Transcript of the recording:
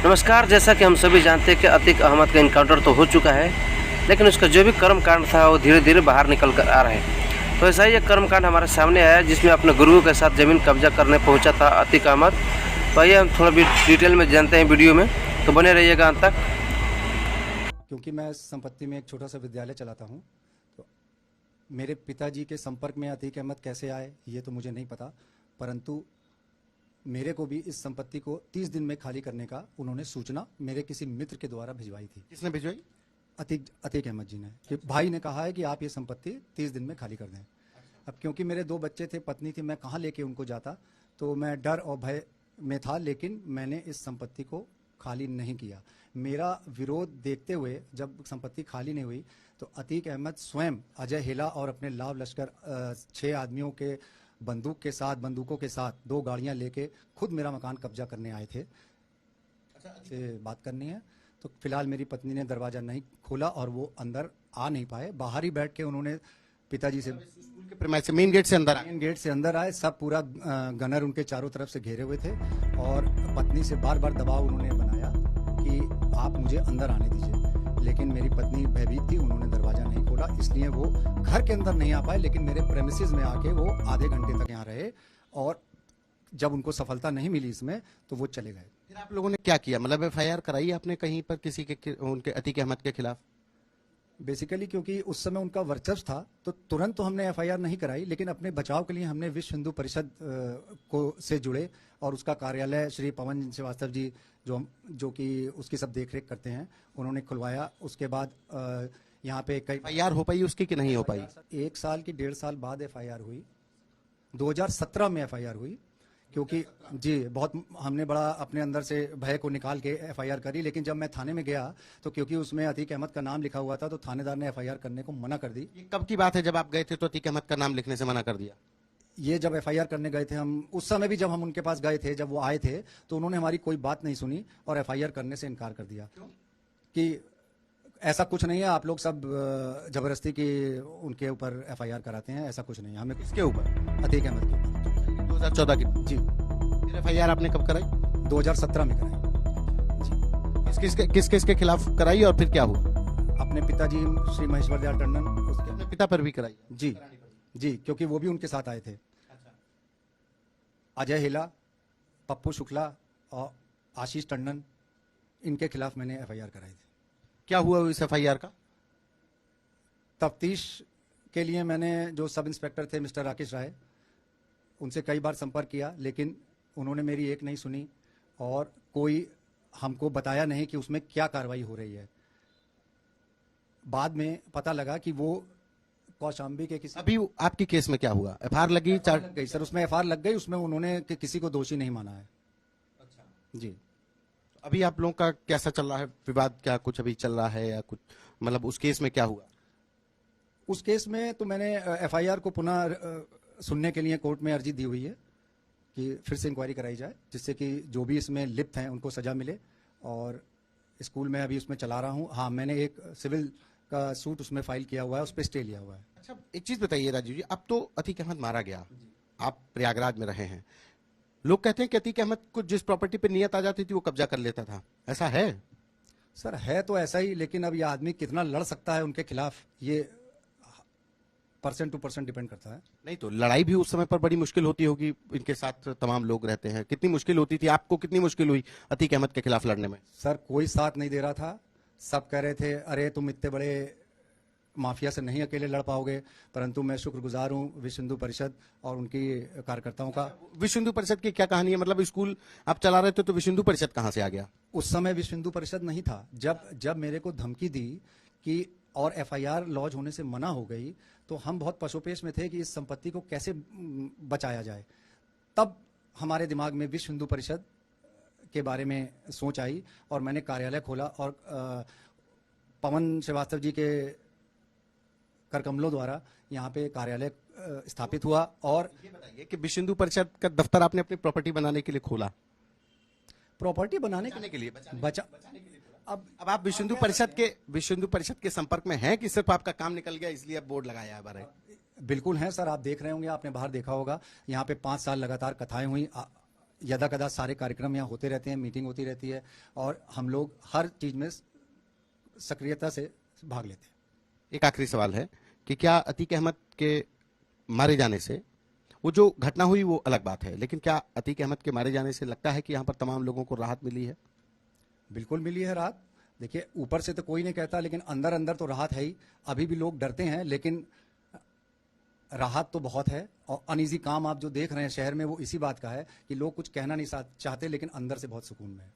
नमस्कार। जैसा कि हम सभी जानते हैं कि अतीक अहमद का इनकाउंटर तो हो चुका है, लेकिन उसका जो भी कर्म कांड था वो धीरे धीरे बाहर निकल कर आ रहा है। तो ऐसा ही एक कर्म कांड हमारे सामने आया जिसमें अपने गुरुओं के साथ ज़मीन कब्जा करने पहुंचा था अतीक अहमद। तो आइए हम थोड़ा भी डिटेल में जानते हैं वीडियो में, तो बने रहिएगा अंत तक। क्योंकि मैं संपत्ति में एक छोटा सा विद्यालय चलाता हूँ, तो मेरे पिताजी के संपर्क में अतीक अहमद कैसे आए ये तो मुझे नहीं पता, परंतु मेरे को भी इस संपत्ति को 30 दिन में खाली करने का उन्होंने सूचना मेरे किसी मित्र के द्वारा भिजवाई थी। किसने भिजवाई? अतीक अहमद जी ने, कि भाई ने कहा है कि आप ये संपत्ति 30 दिन में खाली कर दें। अब क्योंकि मेरे 2 बच्चे थे, पत्नी थी, मैं कहाँ लेके उनको जाता, तो मैं डर और भय में था, लेकिन मैंने इस संपत्ति को खाली नहीं किया। मेरा विरोध देखते हुए जब संपत्ति खाली नहीं हुई तो अतीक अहमद स्वयं अजय हेला और अपने लाव लश्कर 6 आदमियों के बंदूकों के साथ 2 गाड़ियां लेके खुद मेरा मकान कब्जा करने आए थे। से बात करनी है तो फिलहाल मेरी पत्नी ने दरवाजा नहीं खोला और वो अंदर आ नहीं पाए। बाहर ही बैठ के उन्होंने पिताजी से स्कूल के प्रीमाइस से मेन गेट से अंदर आए। सब पूरा गनर उनके चारों तरफ से घेरे हुए थे और पत्नी से बार बार दबाव उन्होंने बनाया कि आप मुझे अंदर आने दीजिए, लेकिन मेरी पत्नी भयभीत थी, उन्होंने दरवाजा नहीं खोला, इसलिए वो घर के अंदर नहीं आ पाए। लेकिन मेरे प्रेमिसेस में आके वो आधे घंटे तक यहाँ रहे और जब उनको सफलता नहीं मिली इसमें तो वो चले गए। फिर आप लोगों ने क्या किया? मतलब FIR कराई आपने कहीं पर किसी के उनके अतीक अहमद के खिलाफ? बेसिकली क्योंकि उस समय उनका वर्चस्व था तो तुरंत तो हमने FIR नहीं कराई, लेकिन अपने बचाव के लिए हमने विश्व हिंदू परिषद को से जुड़े और उसका कार्यालय श्री पवन श्रीवास्तव जी जो कि उसकी सब देखरेख करते हैं, उन्होंने खुलवाया। उसके बाद यहाँ पे कई FIR हो पाई उसकी कि नहीं हो पाई? 1 साल की 1.5 साल बाद FIR हुई। 2017 में FIR हुई, क्योंकि जी बहुत हमने बड़ा अपने अंदर से भय को निकाल के FIR करी। लेकिन जब मैं थाने में गया तो क्योंकि उसमें अतीक अहमद का नाम लिखा हुआ था तो थानेदार ने FIR करने को मना कर दी। ये कब की बात है जब आप गए थे तो अतीक अहमद का नाम लिखने से मना कर दिया? ये जब FIR करने गए थे हम, उस समय भी जब हम उनके पास गए थे, जब वो आए थे तो उन्होंने हमारी कोई बात नहीं सुनी और FIR करने से इनकार कर दिया कि ऐसा कुछ नहीं है, आप लोग सब जबरदस्ती की उनके ऊपर FIR कराते हैं, ऐसा कुछ नहीं है। हमें किसके ऊपर? अतीक अहमद के ऊपर 2014 की? जी। फिर FIR आपने कब कराई? 2017 में कराई जी। किस किसके खिलाफ कराई और फिर क्या हुआ? अपने पिताजी श्री महेश्वर दयाल टंडन, उसके अपने पिता पर भी कराई? जी, क्योंकि वो भी उनके साथ आए थे। अजय हेला, पप्पू शुक्ला और आशीष टंडन, इनके खिलाफ मैंने FIR कराई थी। क्या हुआ इस FIR का? तफ्तीश के लिए मैंने जो सब इंस्पेक्टर थे मिस्टर राकेश राय, उनसे कई बार संपर्क किया, लेकिन उन्होंने मेरी एक नहीं सुनी और कोई हमको बताया नहीं कि उसमें क्या कार्रवाई हो रही है। बाद में पता लगा कि वो कौशाम्बी के किसी अभी आपकी केस में क्या हुआ? FIR लगी? लग गई सर, उसमें FIR लग गई, उसमें उन्होंने किसी को दोषी नहीं माना है। अच्छा जी। अभी आप लोगों का कैसा चल रहा है विवाद? क्या कुछ अभी चल रहा है या कुछ, मतलब उस केस में क्या हुआ? उस केस में तो मैंने FIR को पुनः सुनने के लिए कोर्ट में अर्जी दी हुई है कि फिर से इंक्वायरी कराई जाए, जिससे कि जो भी इसमें लिप्त हैं उनको सजा मिले। और स्कूल में अभी उसमें चला रहा हूँ। हाँ, मैंने एक सिविल का सूट उसमें फाइल किया हुआ है, उस पर स्टे लिया हुआ है। अच्छा, एक चीज बताइए राजीव जी, अब तो अतीक अहमद मारा गया, आप प्रयागराज में रहे हैं, लोग कहते हैं कि अतीक अहमद को जिस प्रॉपर्टी पे नियत आ जाती थी वो कब्जा कर लेता था, ऐसा है? सर है तो ऐसा ही, लेकिन अब ये आदमी कितना लड़ सकता है उनके खिलाफ, ये % टू % डिपेंड करता है। नहीं तो लड़ाई भी उस समय पर बड़ी मुश्किल होती होगी, इनके साथ तमाम लोग रहते हैं, कितनी मुश्किल होती थी? आपको कितनी मुश्किल हुई अतीक अहमद के खिलाफ लड़ने में? सर कोई साथ नहीं दे रहा था, सब कह रहे थे अरे तुम इतने बड़े माफिया से नहीं अकेले लड़ पाओगे, परंतु मैं शुक्रगुजार हूँ विश्व हिंदू परिषद और उनकी कार्यकर्ताओं का। विश्व हिंदू परिषद की क्या कहानी है? मतलब स्कूल आप चला रहे थे तो विश्व हिंदू परिषद कहाँ से आ गया? उस समय विश्व हिंदू परिषद नहीं था। जब मेरे को धमकी दी कि और FIR लॉन्च होने से मना हो गई तो हम बहुत पशोपेश में थे कि इस संपत्ति को कैसे बचाया जाए। तब हमारे दिमाग में विश्व हिंदू परिषद के बारे में सोच आई और मैंने कार्यालय खोला और पवन श्रीवास्तव जी के करकमलों द्वारा यहाँ पे कार्यालय स्थापित हुआ। और ये बताइए कि विश्व हिंदू परिषद का दफ्तर आपने अपनी प्रॉपर्टी बनाने के लिए खोला? प्रॉपर्टी बनाने के लिए बचाने के लिए। अब आप विश्व हिंदू परिषद के संपर्क में हैं कि सिर्फ आपका काम निकल गया इसलिए अब बोर्ड लगाया है बारे? बिल्कुल हैं सर, आप देख रहे होंगे, आपने बाहर देखा होगा, यहाँ पे 5 साल लगातार कथाएं हुई। यदा कदा सारे कार्यक्रम यहाँ होते रहते हैं, मीटिंग होती रहती है और हम लोग हर चीज़ में सक्रियता से भाग लेते हैं। एक आखिरी सवाल है कि क्या अतीक अहमद के मारे जाने से, वो जो घटना हुई वो अलग बात है, लेकिन क्या अतीक अहमद के मारे जाने से लगता है कि यहाँ पर तमाम लोगों को राहत मिली है? बिल्कुल मिली है राहत। देखिए, ऊपर से तो कोई नहीं कहता, लेकिन अंदर अंदर तो राहत है ही। अभी भी लोग डरते हैं, लेकिन राहत तो बहुत है। और अनईजी काम आप जो देख रहे हैं शहर में, वो इसी बात का है कि लोग कुछ कहना नहीं चाहते, लेकिन अंदर से बहुत सुकून में है।